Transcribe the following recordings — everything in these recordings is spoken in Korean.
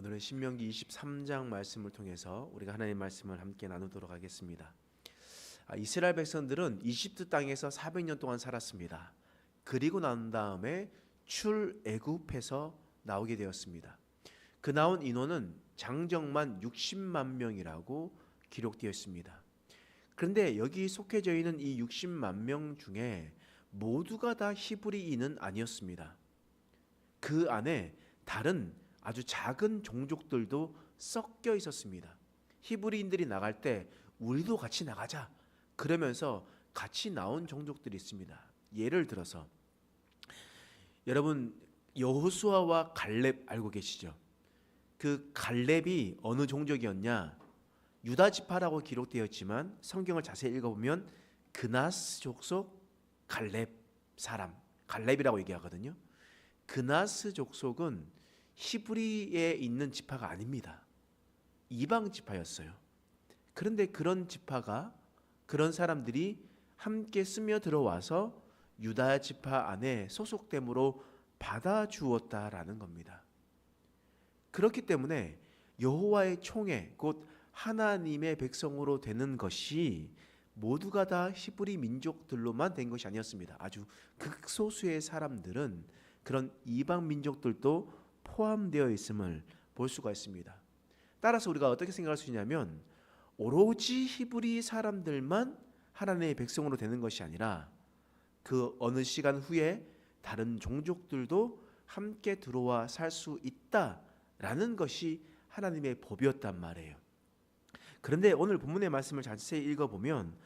오늘은 신명기 23장 말씀을 통해서 우리가 하나님의 말씀을 함께 나누도록 하겠습니다. 이스라엘 백성들은 이집트 땅에서 400년 동안 살았습니다. 그리고 난 다음에 출애굽해서 나오게 되었습니다. 그 나온 인원은 장정만 60만 명이라고 기록되어 있습니다. 그런데 여기 속해져 있는 이 60만 명 중에 모두가 다 히브리인은 아니었습니다. 그 안에 다른 아주 작은 종족들도 섞여 있었습니다. 히브리인들이 나갈 때 우리도 같이 나가자 그러면서 같이 나온 종족들이 있습니다. 예를 들어서 여러분 여호수아와 갈렙 알고 계시죠? 그 갈렙이 어느 종족이었냐? 유다 지파라고 기록되어 있지만 성경을 자세히 읽어보면 그나스 족속 갈렙 사람, 갈렙이라고 얘기하거든요. 그나스 족속은 히브리에 있는 지파가 아닙니다. 이방 지파였어요. 그런데 그런 지파가, 그런 사람들이 함께 스며 들어와서 유다 지파 안에 소속됨으로 받아주었다라는 겁니다. 그렇기 때문에 여호와의 총회, 곧 하나님의 백성으로 되는 것이 모두가 다 히브리 민족들로만 된 것이 아니었습니다. 아주 극소수의 사람들은 그런 이방 민족들도 포함되어 있음을 볼 수가 있습니다. 따라서 우리가 어떻게 생각할 수 있냐면 오로지 히브리 사람들만 하나님의 백성으로 되는 것이 아니라 그 어느 시간 후에 다른 종족들도 함께 들어와 살 수 있다라는 것이 하나님의 법이었단 말이에요. 그런데 오늘 본문의 말씀을 자세히 읽어보면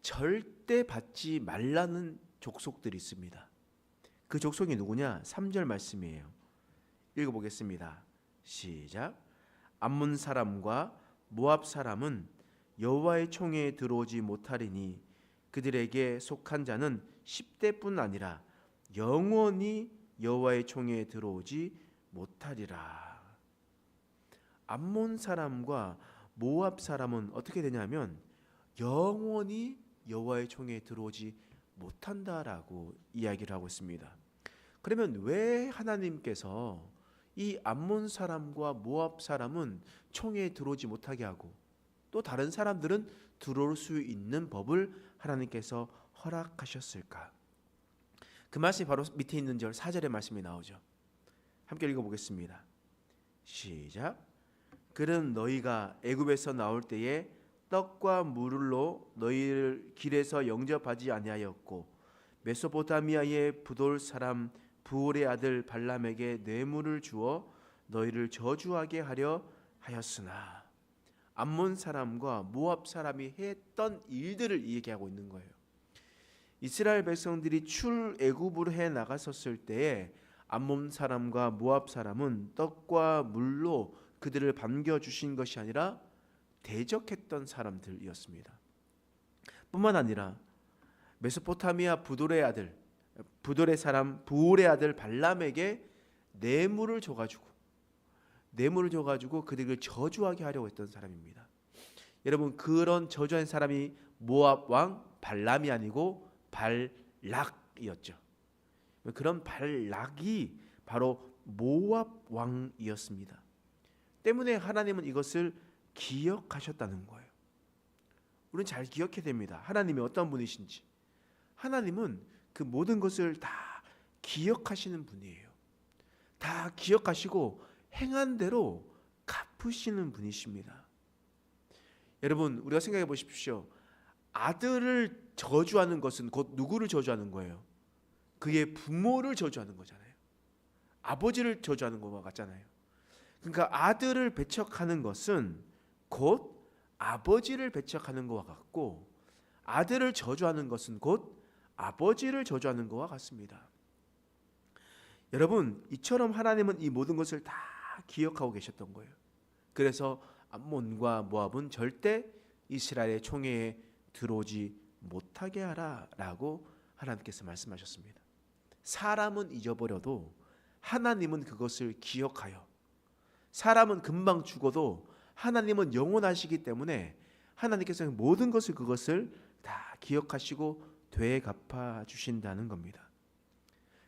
절대 받지 말라는 족속들이 있습니다. 그 족속이 누구냐? 3절 말씀이에요. 읽어보겠습니다. 시작. 암몬 사람과 모압 사람은 여호와의 총회에 들어오지 못하리니 그들에게 속한 자는 10대뿐 아니라 영원히 여호와의 총회에 들어오지 못하리라. 암몬 사람과 모압 사람은 어떻게 되냐면 영원히 여호와의 총회에 들어오지 못한다라고 이야기를 하고 있습니다. 그러면 왜 하나님께서 이 암몬 사람과 모압 사람은 총회에 들어오지 못하게 하고 또 다른 사람들은 들어올 수 있는 법을 하나님께서 허락하셨을까? 그 말씀이 바로 밑에 있는 절 4절의 말씀이 나오죠. 함께 읽어보겠습니다. 시작. 그는 너희가 애굽에서 나올 때에 떡과 물로 너희를 길에서 영접하지 아니하였고 메소포타미아의 부돌 사람 부올의 아들 발람에게 뇌물을 주어 너희를 저주하게 하려 하였으나 암몬 사람과 모압 사람이 했던 일들을 얘기하고 있는 거예요. 이스라엘 백성들이 출애굽을 해 나갔었을 때에 암몬 사람과 모압 사람은 떡과 물로 그들을 반겨주신 것이 아니라 대적했던 사람들이었습니다. 뿐만 아니라 메소포타미아 부돌의 사람 부올의 아들 발람에게 뇌물을 줘가지고 그들을 저주하게 하려고 했던 사람입니다. 여러분 그런 저주한 사람이 모압 왕 발람이 아니고 발락이었죠. 그런 발락이 바로 모압 왕이었습니다. 때문에 하나님은 이것을 기억하셨다는 거예요. 우리는 잘 기억해야 됩니다. 하나님이 어떤 분이신지. 하나님은 그 모든 것을 다 기억하시는 분이에요. 다 기억하시고 행한 대로 갚으시는 분이십니다. 여러분 우리가 생각해 보십시오. 아들을 저주하는 것은 곧 누구를 저주하는 거예요? 그의 부모를 저주하는 거잖아요. 아버지를 저주하는 것과 같잖아요. 그러니까 아들을 배척하는 것은 곧 아버지를 배척하는 것과 같고 아들을 저주하는 것은 곧 아버지를 저주하는 것과 같습니다. 여러분 이처럼 하나님은 이 모든 것을 다 기억하고 계셨던 거예요. 그래서 암몬과 모압은 절대 이스라엘의 총회에 들어오지 못하게 하라라고 하나님께서 말씀하셨습니다. 사람은 잊어버려도 하나님은 그것을 기억하여 사람은 금방 죽어도 하나님은 영원하시기 때문에 하나님께서 모든 그것을 다 기억하시고 되갚아 주신다는 겁니다.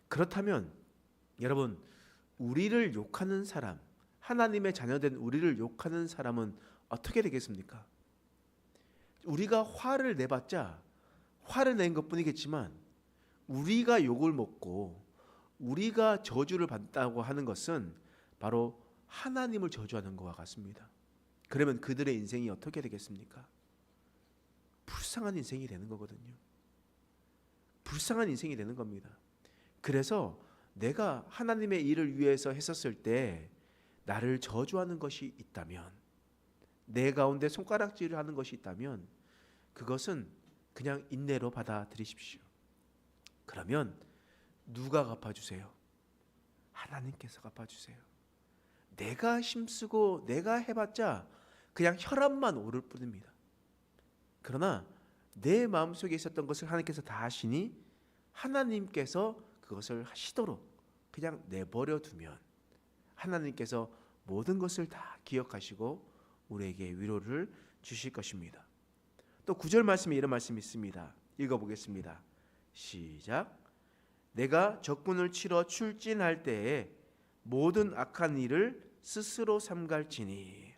그렇다면 여러분 우리를 욕하는 사람, 하나님의 자녀된 우리를 욕하는 사람은 어떻게 되겠습니까? 우리가 화를 내봤자 화를 낸 것뿐이겠지만 우리가 욕을 먹고 우리가 저주를 받다고 하는 것은 바로 하나님을 저주하는 것과 같습니다. 그러면 그들의 인생이 어떻게 되겠습니까? 불쌍한 인생이 되는 거거든요. 불쌍한 인생이 되는 겁니다. 그래서 내가 하나님의 일을 위해서 했었을 때 나를 저주하는 것이 있다면, 내 가운데 손가락질을 하는 것이 있다면 그것은 그냥 인내로 받아들이십시오. 그러면 누가 갚아주세요? 하나님께서 갚아주세요. 내가 힘쓰고 내가 해봤자 그냥 혈압만 오를 뿐입니다. 그러나 내 마음속에 있었던 것을 하나님께서 다 하시니 하나님께서 그것을 하시도록 그냥 내버려 두면 하나님께서 모든 것을 다 기억하시고 우리에게 위로를 주실 것입니다. 또 9절 말씀에 이런 말씀이 있습니다. 읽어보겠습니다. 시작. 내가 적군을 치러 출진할 때에 모든 악한 일을 스스로 삼갈지니.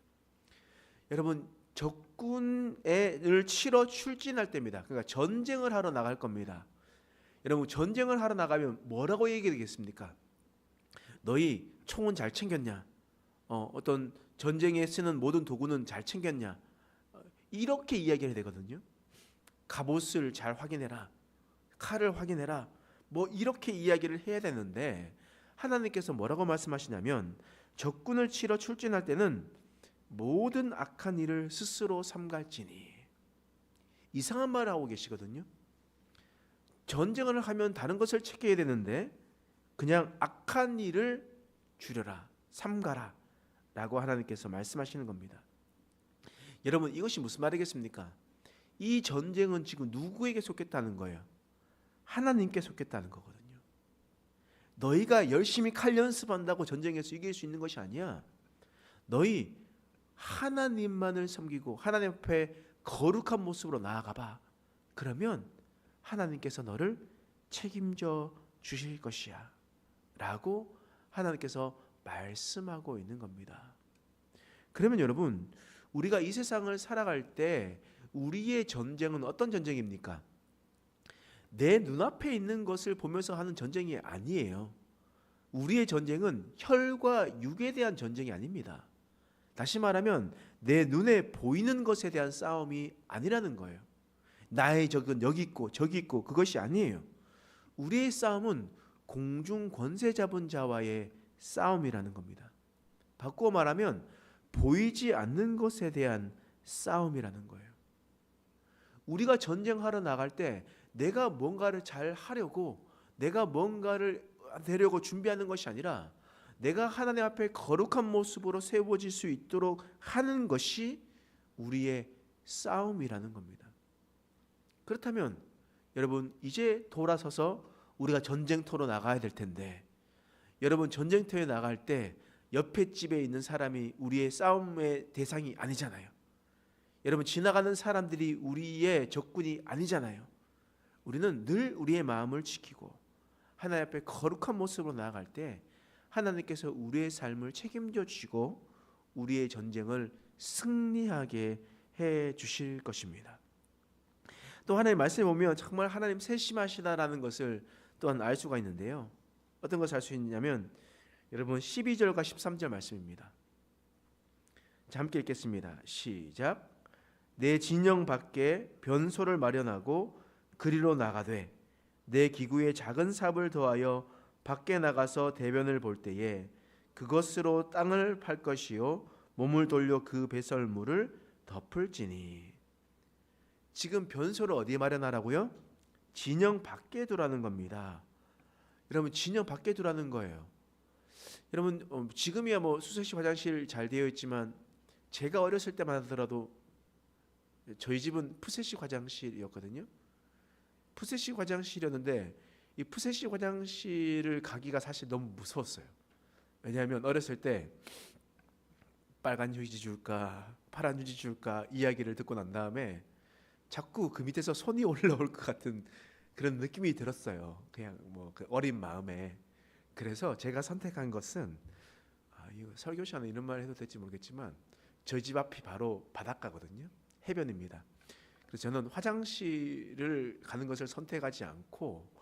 여러분, 적군을 치러 출진할 때입니다. 그러니까 전쟁을 하러 나갈 겁니다. 여러분, 전쟁을 하러 나가면 뭐라고 얘기하겠습니까? 너희 총은 잘 챙겼냐? 어떤 전쟁에 쓰는 모든 도구는 잘 챙겼냐? 이렇게 이야기를 되거든요. 갑옷을 잘 확인해라. 칼을 확인해라. 뭐 이렇게 이야기를 해야 되는데 하나님께서 뭐라고 말씀하시냐면 적군을 치러 출진할 때는 모든 악한 일을 스스로 삼갈지니. 이상한 말을 하고 계시거든요. 전쟁을 하면 다른 것을 챙겨야 되는데 그냥 악한 일을 줄여라, 삼가라 라고 하나님께서 말씀하시는 겁니다. 여러분, 이것이 무슨 말이겠습니까? 이 전쟁은 지금 누구에게 속했다는 거예요? 하나님께 속했다는 거거든요. 너희가 열심히 칼 연습한다고 전쟁에서 이길 수 있는 것이 아니야. 너희 하나님만을 섬기고 하나님 앞에 거룩한 모습으로 나아가봐. 그러면 하나님께서 너를 책임져 주실 것이야 라고 하나님께서 말씀하고 있는 겁니다. 그러면 여러분, 우리가 이 세상을 살아갈 때 우리의 전쟁은 어떤 전쟁입니까? 내 눈앞에 있는 것을 보면서 하는 전쟁이 아니에요. 우리의 전쟁은 혈과 육에 대한 전쟁이 아닙니다. 다시 말하면 내 눈에 보이는 것에 대한 싸움이 아니라는 거예요. 나의 적은 여기 있고 저기 있고 그것이 아니에요. 우리의 싸움은 공중 권세 잡은 자와의 싸움이라는 겁니다. 바꾸어 말하면 보이지 않는 것에 대한 싸움이라는 거예요. 우리가 전쟁하러 나갈 때 내가 뭔가를 잘 하려고 내가 뭔가를 되려고 준비하는 것이 아니라 내가 하나님 앞에 거룩한 모습으로 세워질 수 있도록 하는 것이 우리의 싸움이라는 겁니다. 그렇다면 여러분, 이제 돌아서서 우리가 전쟁터로 나가야 될 텐데, 여러분, 전쟁터에 나갈 때 옆에 집에 있는 사람이 우리의 싸움의 대상이 아니잖아요. 여러분, 지나가는 사람들이 우리의 적군이 아니잖아요. 우리는 늘 우리의 마음을 지키고 하나님 앞에 거룩한 모습으로 나아갈 때 하나님께서 우리의 삶을 책임져 주시고 우리의 전쟁을 승리하게 해 주실 것입니다. 또 하나님 말씀에 보면 정말 하나님 세심하시다라는 것을 또한 알 수가 있는데요. 어떤 것을 알 수 있냐면 여러분 12절과 13절 말씀입니다. 자, 함께 읽겠습니다. 시작. 내 진영 밖에 변소를 마련하고 그리로 나가되 내 기구에 작은 삽을 더하여 밖에 나가서 대변을 볼 때에 그것으로 땅을 팔 것이요 몸을 돌려 그 배설물을 덮을지니. 지금 변소를 어디에 마련하라고요? 진영 밖에 두라는 겁니다. 여러분, 진영 밖에 두라는 거예요. 여러분, 지금이야 뭐 수세식 화장실 잘 되어 있지만 제가 어렸을 때만 하더라도 저희 집은 푸세식 화장실이었거든요. 푸세식 화장실이었는데 이 푸세식 화장실을 가기가 사실 너무 무서웠어요. 왜냐하면 어렸을 때 빨간 휴지 줄까 파란 휴지 줄까 이야기를 듣고 난 다음에 자꾸 그 밑에서 손이 올라올 것 같은 그런 느낌이 들었어요. 그냥 뭐 그 어린 마음에. 그래서 제가 선택한 것은 이거 설교 시간에 이런 말 해도 될지 모르겠지만 저희 집 앞이 바로 바닷가거든요. 해변입니다. 그래서 저는 화장실을 가는 것을 선택하지 않고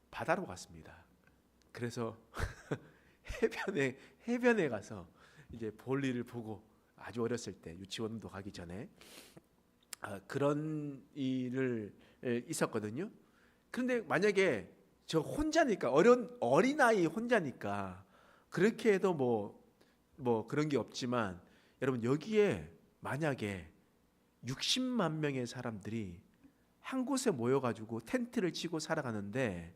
바다로 갔습니다. 그래서 해변에 가서 이제 볼일을 보고 아주 어렸을 때 유치원도 가기 전에 그런 일을 있었거든요. 그런데 만약에 저 혼자니까 어린아이 혼자니까 그렇게 해도 뭐 그런 게 없지만 여러분 여기에 만약에 60만 명의 사람들이 한 곳에 모여가지고 텐트를 치고 살아가는데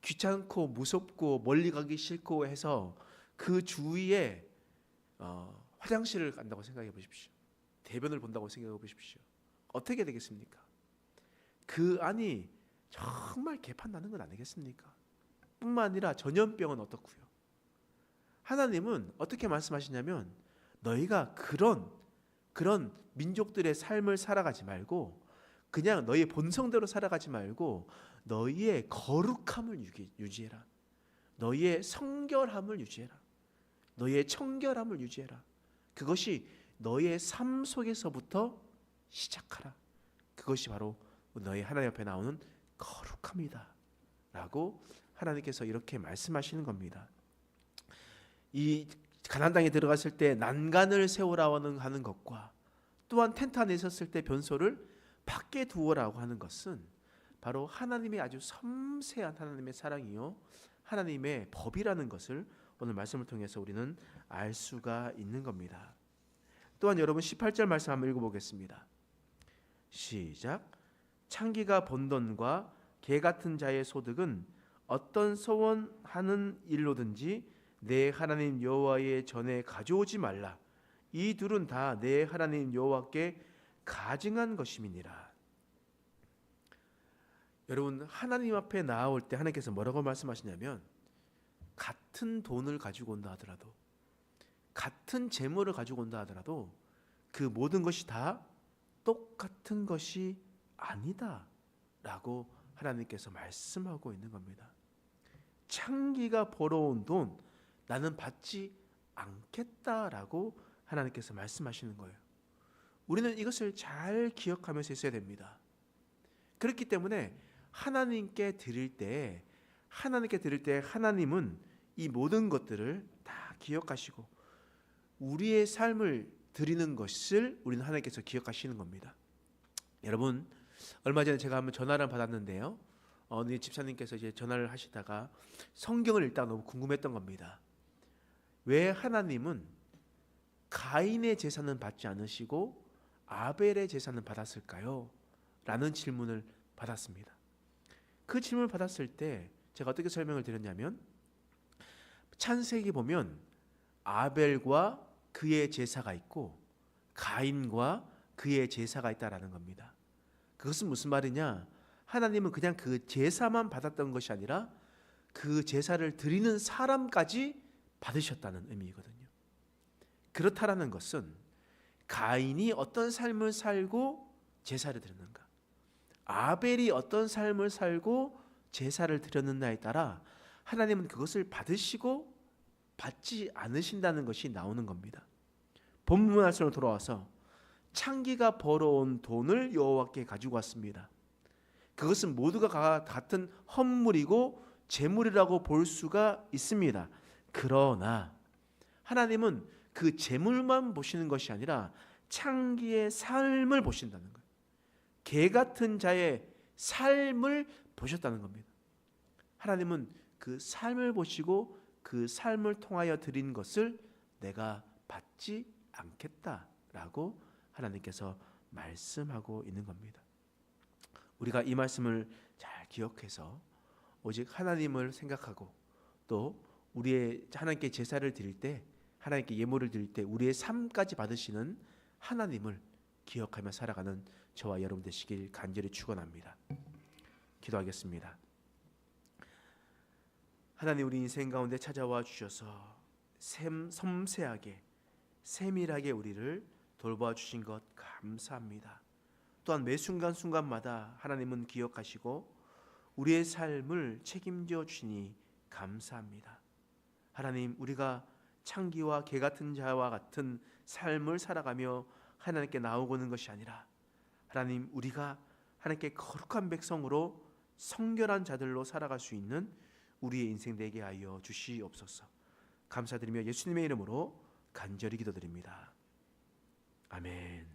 귀찮고 무섭고 멀리 가기 싫고 해서 그 주위에 화장실을 간다고 생각해 보십시오. 대변을 본다고 생각해 보십시오. 어떻게 되겠습니까? 그 안이 정말 개판 나는 건 아니겠습니까? 뿐만 아니라 전염병은 어떻고요? 하나님은 어떻게 말씀하시냐면 너희가 그런 민족들의 삶을 살아가지 말고 그냥 너희의 본성대로 살아가지 말고 너희의 거룩함을 유지해라. 너희의 성결함을 유지해라. 너희의 청결함을 유지해라. 그것이 너희의 삶 속에서부터 시작하라. 그것이 바로 너희 하나님 앞에 나오는 거룩함이다 라고 하나님께서 이렇게 말씀하시는 겁니다. 이 가나안 땅에 들어갔을 때 난간을 세우라고 하는 것과 또한 텐트 안에 있었을 때 변소를 밖에 두어라고 하는 것은 바로 하나님의 아주 섬세한 하나님의 사랑이요 하나님의 법이라는 것을 오늘 말씀을 통해서 우리는 알 수가 있는 겁니다. 또한 여러분 18절 말씀 한번 읽어보겠습니다. 시작. 창기가 번 돈과 개 같은 자의 소득은 어떤 소원하는 일로든지 내 하나님 여호와의 전에 가져오지 말라. 이 둘은 다 내 하나님 여호와께 가증한 것임이니라. 여러분 하나님 앞에 나아올 때 하나님께서 뭐라고 말씀하시냐면 같은 돈을 가지고 온다 하더라도 같은 재물을 가지고 온다 하더라도 그 모든 것이 다 똑같은 것이 아니다 라고 하나님께서 말씀하고 있는 겁니다. 창기가 벌어온 돈 나는 받지 않겠다라고 하나님께서 말씀하시는 거예요. 우리는 이것을 잘 기억하면서 있어야 됩니다. 그렇기 때문에 하나님께 드릴 때 하나님은 이 모든 것들을 다 기억하시고 우리의 삶을 드리는 것을 우리는 하나님께서 기억하시는 겁니다. 여러분 얼마 전에 제가 한번 전화를 받았는데요. 어느 집사님께서 이제 전화를 하시다가 성경을 읽다가 너무 궁금했던 겁니다. 왜 하나님은 가인의 제사는 받지 않으시고 아벨의 제사는 받았을까요? 라는 질문을 받았습니다. 그 질문을 받았을 때 제가 어떻게 설명을 드렸냐면 창세기 보면 아벨과 그의 제사가 있고 가인과 그의 제사가 있다라는 겁니다. 그것은 무슨 말이냐? 하나님은 그냥 그 제사만 받았던 것이 아니라 그 제사를 드리는 사람까지 받으셨다는 의미거든요. 그렇다라는 것은 가인이 어떤 삶을 살고 제사를 드렸는가, 아벨이 어떤 삶을 살고 제사를 드렸느냐에 따라 하나님은 그것을 받으시고 받지 않으신다는 것이 나오는 겁니다. 본문 말씀으로 돌아와서 창기가 벌어온 돈을 여호와께 가지고 왔습니다. 그것은 모두가 같은 헌물이고 제물이라고 볼 수가 있습니다. 그러나 하나님은 그 제물만 보시는 것이 아니라 창기의 삶을 보신다는 거예요. 개 같은 자의 삶을 보셨다는 겁니다. 하나님은 그 삶을 보시고 그 삶을 통하여 드린 것을 내가 받지 않겠다라고 하나님께서 말씀하고 있는 겁니다. 우리가 이 말씀을 잘 기억해서 오직 하나님을 생각하고 또 우리의 하나님께 제사를 드릴 때 하나님께 예물을 드릴 때 우리의 삶까지 받으시는 하나님을 기억하며 살아가는 저와 여러분 되시길 간절히 축원합니다. 기도하겠습니다. 하나님 우리 인생 가운데 찾아와 주셔서 섬세하게 세밀하게 우리를 돌봐 주신 것 감사합니다. 또한 매 순간순간마다 하나님은 기억하시고 우리의 삶을 책임져 주시니 감사합니다. 하나님 우리가 창기와 개 같은 자와 같은 삶을 살아가며 하나님께 나오고는 것이 아니라 하나님, 우리가 하나님께 거룩한 백성으로 성결한 자들로 살아갈 수 있는 우리의 인생 되게 하여 주시옵소서. 감사드리며 예수님의 이름으로 간절히 기도드립니다. 아멘.